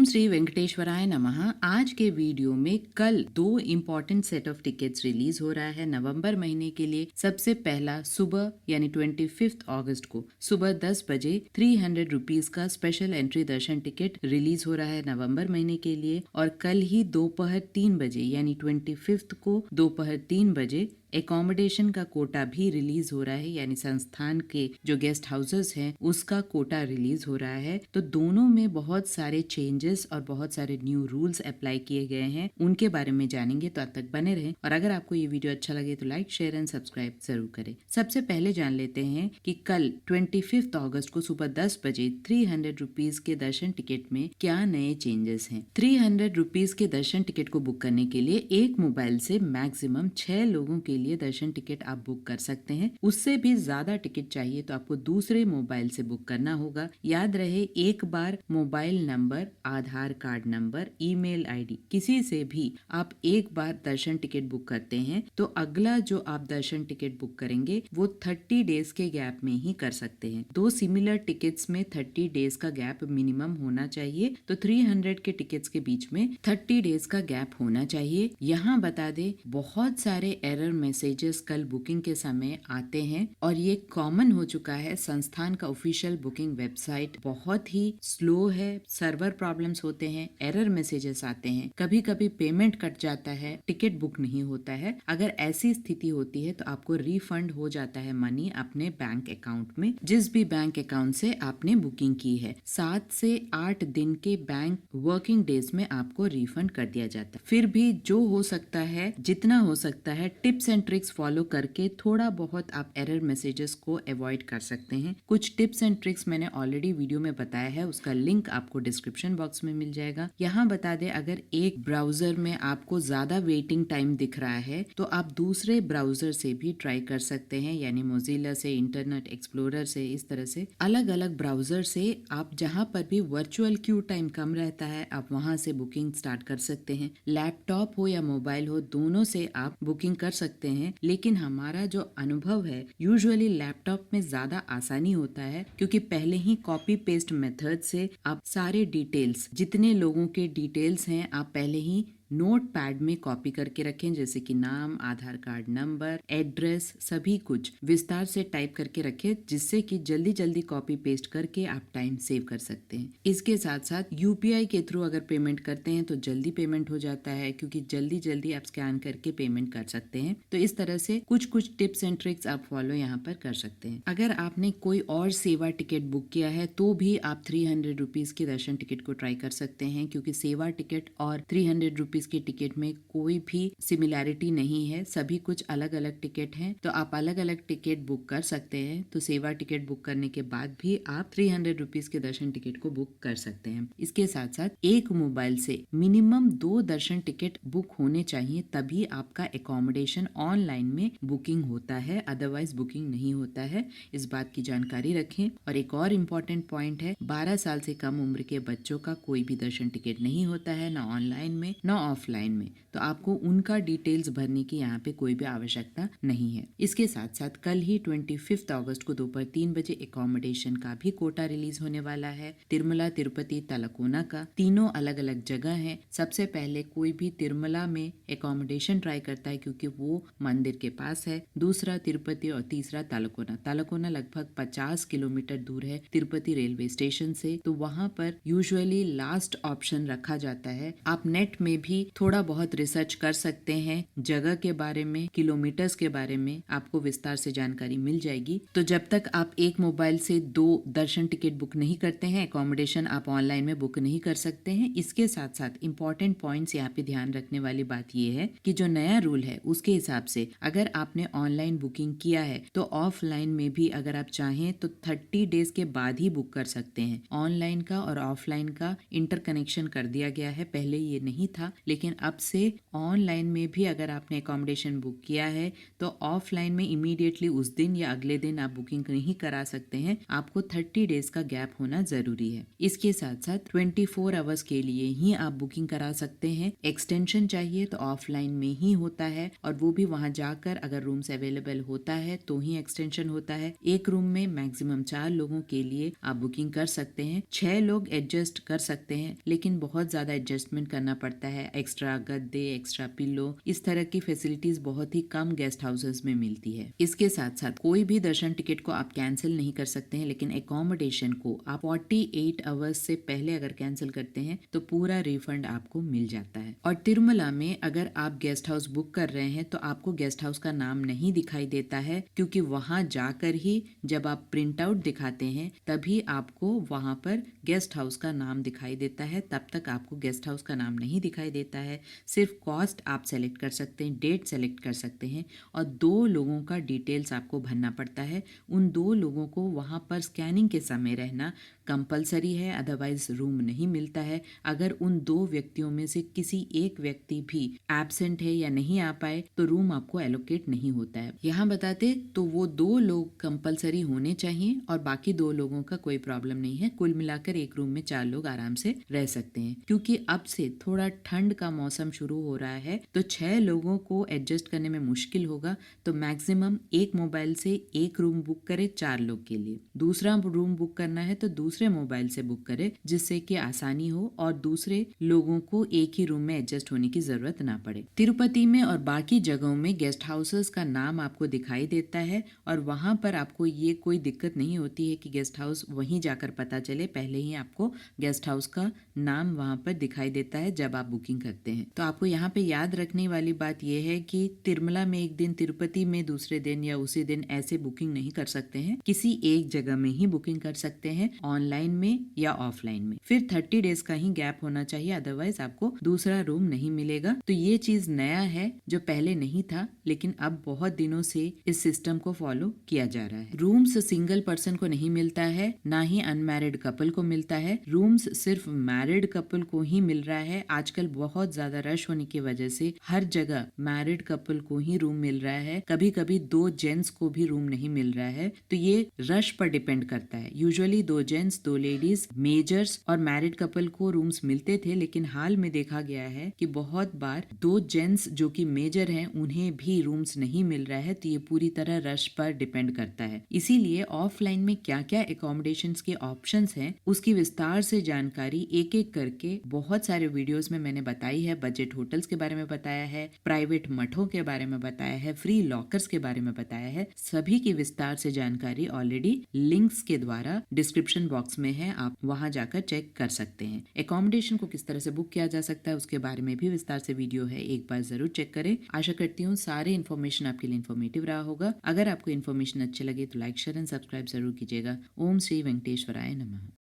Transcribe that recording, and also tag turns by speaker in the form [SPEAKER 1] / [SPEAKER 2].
[SPEAKER 1] ओम श्री वेंकटेश्वराय नमः। आज के वीडियो में कल दो important set of tickets release हो रहा है नवंबर महीने के लिए। सबसे पहला सुबह यानी 25 अगस्त को सुबह 10 बजे 300 रुपीज का स्पेशल एंट्री दर्शन टिकट रिलीज हो रहा है नवंबर महीने के लिए। और कल ही दोपहर 3 बजे यानी 25 को दोपहर 3 बजे एकोमोडेशन का कोटा भी रिलीज हो रहा है, यानी संस्थान के जो गेस्ट हाउसेस हैं उसका कोटा रिलीज हो रहा है। तो दोनों में बहुत सारे चेंजेस और बहुत सारे न्यू रूल्स अप्लाई किए गए हैं, उनके बारे में जानेंगे। तो अब तक बने रहें और अगर आपको ये वीडियो अच्छा लगे तो लाइक शेयर एंड सब्सक्राइब जरूर करें। सबसे पहले जान लेते हैं कि कल 25 अगस्त को सुबह 10 बजे 300 रुपीज के दर्शन टिकट में क्या नए चेंजेस हैं। 300 रुपीज के दर्शन टिकट को बुक करने के लिए एक मोबाइल से मैक्सिमम 6 लोगों के लिए दर्शन टिकट आप बुक कर सकते हैं। उससे भी ज्यादा टिकट चाहिए तो आपको दूसरे मोबाइल से बुक करना होगा। याद रहे, एक बार मोबाइल नंबर, आधार कार्ड नंबर, ईमेल आईडी किसी से भी आप एक बार दर्शन टिकट बुक करते हैं तो अगला जो आप दर्शन टिकट बुक करेंगे वो 30 डेज के गैप में ही कर सकते हैं। दो सिमिलर टिकट्स में 30 डेज का गैप मिनिमम होना चाहिए। तो 300 के टिकट्स के बीच में 30 डेज का गैप होना चाहिए। यहाँ बता दे, बहुत सारे एरर मैसेजेस कल बुकिंग के समय आते हैं और ये कॉमन हो चुका है। संस्थान का ऑफिशियल बुकिंग वेबसाइट बहुत ही स्लो है, सर्वर प्रॉब्लम्स होते हैं, एरर मैसेजेस आते हैं, कभी कभी पेमेंट कट जाता है, टिकट बुक नहीं होता है। अगर ऐसी स्थिति होती है तो आपको रिफंड हो जाता है मनी अपने बैंक अकाउंट में, जिस भी बैंक अकाउंट से आपने बुकिंग की है। 7 से 8 दिन के बैंक वर्किंग डेज में आपको रिफंड कर दिया जाता है। फिर भी जो हो सकता है, जितना हो सकता है, टिप्स एंड ट्रिक्स फॉलो करके थोड़ा बहुत आप एरर मैसेजेस को अवॉइड कर सकते हैं। कुछ टिप्स एंड ट्रिक्स मैंने ऑलरेडी वीडियो में बताया है, उसका लिंक आपको डिस्क्रिप्शन बॉक्स में मिल जाएगा। यहाँ बता दें, अगर एक ब्राउजर में आपको ज्यादा वेटिंग टाइम दिख रहा है तो आप दूसरे ब्राउजर से भी ट्राई कर सकते हैं, यानी मोजिला से, इंटरनेट एक्सप्लोरर से, इस तरह से अलग अलग ब्राउजर से आप जहाँ पर भी वर्चुअल क्यू टाइम कम रहता है आप वहां से बुकिंग स्टार्ट कर सकते हैं। लैपटॉप हो या मोबाइल हो, दोनों से आप बुकिंग कर सकते हैं। लेकिन हमारा जो अनुभव है, यूजुअली लैपटॉप में ज्यादा आसानी होता है क्योंकि पहले ही कॉपी पेस्ट मेथड से आप सारे डिटेल्स, जितने लोगों के डिटेल्स हैं, आप पहले ही नोट पैड में कॉपी करके रखें, जैसे कि नाम, आधार कार्ड नंबर, एड्रेस, सभी कुछ विस्तार से टाइप करके रखें, जिससे कि जल्दी जल्दी कॉपी पेस्ट करके आप टाइम सेव कर सकते हैं। इसके साथ साथ यूपीआई के थ्रू अगर पेमेंट करते हैं तो जल्दी पेमेंट हो जाता है, क्योंकि जल्दी जल्दी आप स्कैन करके पेमेंट कर सकते हैं। तो इस तरह से कुछ कुछ टिप्स एंड ट्रिक्स आप फॉलो यहाँ पर कर सकते हैं। अगर आपने कोई और सेवा टिकट बुक किया है तो भी आप 300 रुपीज के दर्शन टिकट को ट्राई कर सकते हैं, क्योंकि सेवा टिकट और 300 रुपीज के टिकट में कोई भी सिमिलैरिटी नहीं है, सभी कुछ अलग अलग टिकट हैं। तो आप अलग अलग टिकट बुक कर सकते हैं। तो सेवा टिकट बुक करने के बाद भी आप 300 रुपीज के दर्शन टिकट को बुक कर सकते हैं। इसके साथ साथ एक मोबाइल से मिनिमम 2 दर्शन टिकट बुक होने चाहिए, तभी आपका एकोमोडेशन ऑनलाइन में बुकिंग होता है, अदरवाइज बुकिंग नहीं होता है। इस बात की जानकारी रखें। और एक और इम्पोर्टेंट पॉइंट है, 12 साल से कम उम्र के बच्चों का कोई भी दर्शन टिकट नहीं होता है, ना ऑनलाइन में ना ऑफलाइन में। तो आपको उनका डिटेल्स भरने की यहाँ पे कोई भी आवश्यकता नहीं है। इसके साथ साथ कल ही 25 अगस्त को दोपहर 3 बजे एकोमोडेशन का भी कोटा रिलीज होने वाला है। तिरुमला, तिरुपति, तलकोना का तीनों अलग अलग जगह है। सबसे पहले कोई भी तिरुमला में एकोमोडेशन ट्राई करता है क्योंकि वो मंदिर के पास है, दूसरा तिरुपति और तीसरा तलकोना। तलकोना लगभग 50 किलोमीटर दूर है तिरुपति रेलवे स्टेशन से, तो वहाँ पर यूजुअली लास्ट ऑप्शन रखा जाता है। आप नेट में भी थोड़ा बहुत रिसर्च कर सकते हैं, जगह के बारे में, किलोमीटर्स के बारे में आपको विस्तार से जानकारी मिल जाएगी। तो जब तक आप एक मोबाइल से 2 दर्शन टिकट बुक नहीं करते हैं, एकोमोडेशन आप ऑनलाइन में बुक नहीं कर सकते हैं। इसके साथ साथ इम्पोर्टेंट पॉइंट्स यहाँ पे ध्यान रखने वाली बात ये है कि जो नया रूल है उसके हिसाब से अगर आपने ऑनलाइन बुकिंग किया है तो ऑफलाइन में भी अगर आप चाहें तो 30 डेज के बाद ही बुक कर सकते हैं। ऑनलाइन का और ऑफलाइन का इंटरकनेक्शन कर दिया गया है, पहले ये नहीं था। लेकिन अब से ऑनलाइन में भी अगर आपने अकोमोडेशन बुक किया है तो ऑफलाइन में इमीडिएटली उस दिन या अगले दिन आप बुकिंग नहीं करा सकते हैं। आपको 30 डेज का गैप होना जरूरी है। इसके साथ साथ 24 आवर्स के लिए ही आप बुकिंग करा सकते हैं। एक्सटेंशन चाहिए तो ऑफलाइन में ही होता है और वो भी वहां जाकर अगर रूम्स अवेलेबल होता है तो ही एक्सटेंशन होता है। एक रूम में मैक्सिमम 4 लोगों के लिए आप बुकिंग कर सकते हैं। 6 लोग एडजस्ट कर सकते हैं, लेकिन बहुत ज्यादा एडजस्टमेंट करना पड़ता है। एक्स्ट्रा गद्दे, एक्स्ट्रा पिल्लो, इस तरह की फैसिलिटीज बहुत ही कम गेस्ट हाउसेस में मिलती है। इसके साथ साथ कोई भी दर्शन टिकट को आप कैंसिल नहीं कर सकते हैं, लेकिन एकोमोडेशन को आप 48 आवर्स से पहले अगर कैंसिल करते हैं तो पूरा रिफंड आपको मिल जाता है। और तिरुमला में अगर आप गेस्ट हाउस बुक कर रहे हैं तो आपको गेस्ट हाउस का नाम नहीं दिखाई देता है, क्योंकि वहां जाकर ही जब आप प्रिंट आउट दिखाते हैं तभी आपको वहां पर गेस्ट हाउस का नाम दिखाई देता है। तब तक आपको गेस्ट हाउस का नाम नहीं दिखाई देता है। सिर्फ कॉस्ट आप सेलेक्ट कर सकते हैं, डेट सेलेक्ट कर सकते हैं और 2 लोगों का डिटेल्स आपको भरना पड़ता है। उन 2 लोगों को वहां पर स्कैनिंग के समय रहना कंपलसरी है, अदरवाइज रूम नहीं मिलता है। अगर उन 2 व्यक्तियों में से किसी एक व्यक्ति भी एब्सेंट है या नहीं आ पाए तो रूम आपको एलोकेट नहीं होता है। यहाँ बताते तो वो 2 लोग कंपलसरी होने चाहिए और बाकी 2 लोगों का कोई प्रॉब्लम नहीं है। कुल मिलाकर एक रूम में 4 लोग आराम से रह सकते हैं। क्योंकि अब से थोड़ा ठंड का मौसम शुरू हो रहा है तो 6 लोगों को एडजस्ट करने में मुश्किल होगा, तो मैक्सिमम एक मोबाइल से एक रूम बुक करे 4 लोग के लिए। दूसरा रूम बुक करना है तो दूसरे मोबाइल से बुक करे, जिससे कि आसानी हो और दूसरे लोगों को एक ही रूम में एडजस्ट होने की जरूरत ना पड़े। तिरुपति में और बाकी जगहों में गेस्ट हाउसेस का नाम आपको दिखाई देता है और वहां पर आपको ये कोई दिक्कत नहीं होती है कि गेस्ट हाउस वहीं जाकर पता चले। पहले ही आपको गेस्ट हाउस का नाम वहां पर दिखाई देता है जब आप बुकिंग करते हैं। तो आपको यहाँ पे याद रखने वाली बात यह है कि तिरुमला में एक दिन, तिरुपति में दूसरे दिन या उसी दिन ऐसे बुकिंग नहीं कर सकते हैं। किसी एक जगह में ही बुकिंग कर सकते हैं, ऑनलाइन में या ऑफलाइन में। फिर 30 डेज का ही गैप होना चाहिए, अदरवाइज आपको दूसरा रूम नहीं मिलेगा। तो ये चीज नया है जो पहले नहीं था, लेकिन अब बहुत दिनों से इस सिस्टम को फॉलो किया जा रहा है। रूम्स सिंगल पर्सन को नहीं मिलता है, ना ही अनमैरिड कपल को मिलता है। रूम्स सिर्फ मैरिड कपल को ही मिल रहा है। आजकल बहुत ज्यादा रश होने की वजह से हर जगह मैरिड कपल को ही रूम मिल रहा है। कभी कभी 2 जेंट्स को भी रूम नहीं मिल रहा है। तो ये रश पर डिपेंड करता है। यूजुअली 2 जेंट्स, 2 लेडीज, मेजर्स और मैरिड कपल को रूम्स मिलते थे, लेकिन हाल में देखा गया है कि बहुत बार 2 जेंट्स जो कि मेजर हैं उन्हें भी रूम्स नहीं मिल रहा है। तो ये पूरी तरह रश पर डिपेंड करता है। इसीलिए ऑफलाइन में क्या क्या एकोमोडेशंस के ऑप्शंस हैं उसकी विस्तार से जानकारी एक एक करके बहुत सारे वीडियोस में मैंने बताई है। बजट होटल्स के बारे में बताया है, प्राइवेट मठों के बारे में बताया है, फ्री लॉकर्स के बारे में बताया है। सभी की विस्तार से जानकारी ऑलरेडी लिंक्स के द्वारा डिस्क्रिप्शन बॉक्स में है, आप वहां जाकर चेक कर सकते हैं। एकोमोडेशन को किस तरह से बुक किया जा सकता है उसके बारे में भी विस्तार से वीडियो है, एक बार जरूर चेक करें। आशा करती हूँ सारे इन्फॉर्मेशन आपके लिए इन्फॉर्मेटिव रहा होगा। अगर आपको इन्फॉर्मेशन अच्छे लगे तो लाइक, शेयर एंड सब्सक्राइब जरूर कीजिएगा। ओम श्री वेंकटेश्वराय नमः।